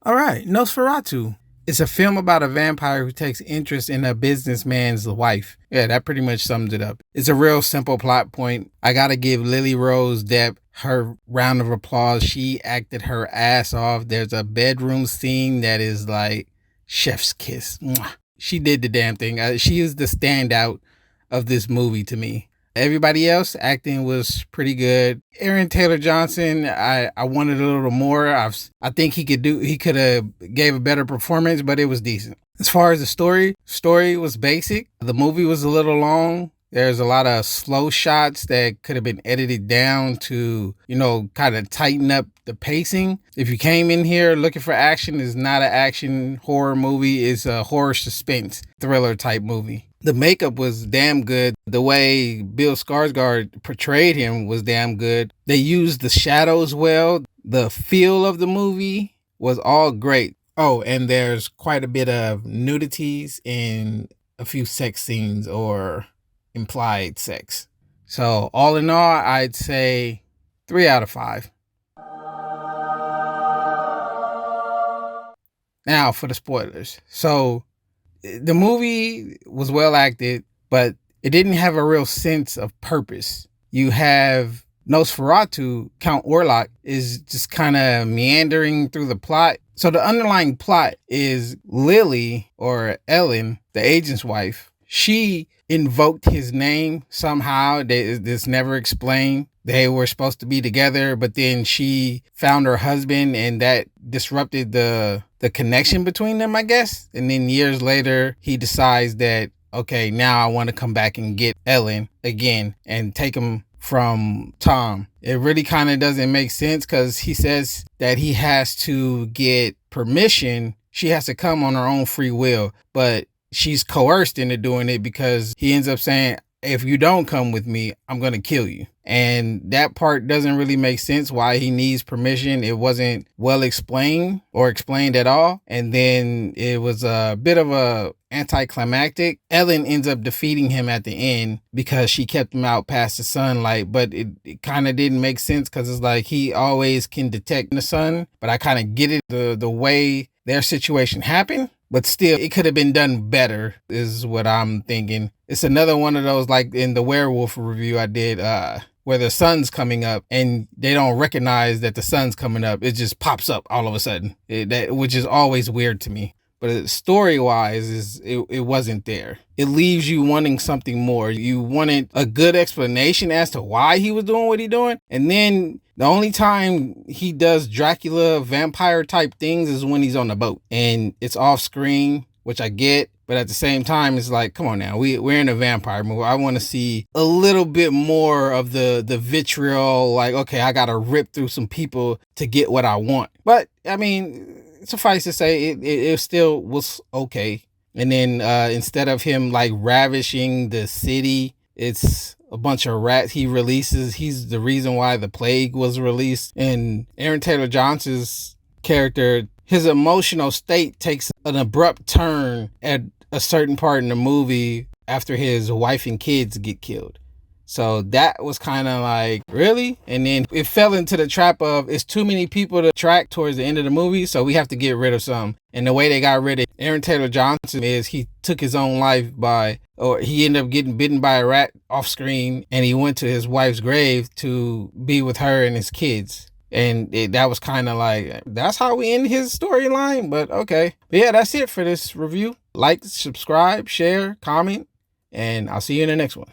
All right, Nosferatu. It's a film about a vampire who takes interest in a businessman's wife. Yeah, that pretty much sums it up. It's a real simple plot point. I gotta give Lily Rose Depp her round of applause. She acted her ass off. There's a bedroom scene that is like chef's kiss. Mwah. She did the damn thing. She is the standout of this movie to me. Everybody else acting was pretty good. Aaron Taylor Johnson, I wanted a little more. I think he could have gave a better performance, but it was decent. As far as the story was basic. The movie was a little long. There's a lot of slow shots that could have been edited down to, kind of tighten up the pacing. If you came in here looking for action, it's not an action horror movie. It's a horror suspense thriller type movie. The makeup was damn good. The way Bill Skarsgård portrayed him was damn good. They used the shadows well. The feel of the movie was all great. Oh, and there's quite a bit of nudities and a few sex scenes or implied sex. So all in all, I'd say 3 out of 5. Now for the spoilers. So the movie was well acted, but it didn't have a real sense of purpose. You have Nosferatu, Count Orlok, is just kind of meandering through the plot. So the underlying plot is Lily, or Ellen, the agent's wife. She invoked his name somehow. It's never explained. They were supposed to be together, but then she found her husband and that disrupted the connection between them, I guess. And then years later, he decides that, okay, now I want to come back and get Ellen again and take him from Tom. It really kind of doesn't make sense because he says that he has to get permission. She has to come on her own free will, but she's coerced into doing it because he ends up saying, if you don't come with me, I'm going to kill you. And that part doesn't really make sense why he needs permission. It wasn't well explained or explained at all. And then it was a bit of a anticlimactic. Ellen ends up defeating him at the end because she kept him out past the sunlight. But it kind of didn't make sense because it's like he always can detect the sun. But I kind of get it, the way their situation happened. But still, it could have been done better is what I'm thinking. It's another one of those, like in the werewolf review I did, where the sun's coming up and they don't recognize that the sun's coming up. It just pops up all of a sudden, which is always weird to me. But story-wise, it wasn't there. It leaves you wanting something more. You wanted a good explanation as to why he was doing what he doing. And then the only time he does Dracula vampire type things is when he's on the boat. And it's off screen, which I get. But at the same time, it's like, come on now, we're in a vampire movie. I want to see a little bit more of the vitriol. Like, okay, I got to rip through some people to get what I want. But, I mean, suffice to say, it still was okay. And then instead of him like ravishing the city, it's a bunch of rats he releases. He's the reason why the plague was released. And Aaron Taylor Johnson's character, his emotional state takes an abrupt turn at a certain part in the movie after his wife and kids get killed. So that was kind of like, really? And then it fell into the trap of, it's too many people to track towards the end of the movie, so we have to get rid of some. And the way they got rid of Aaron Taylor Johnson is he took his own life he ended up getting bitten by a rat off screen, and he went to his wife's grave to be with her and his kids. And that was kind of like, that's how we end his storyline, but okay. But yeah, that's it for this review. Like, subscribe, share, comment, and I'll see you in the next one.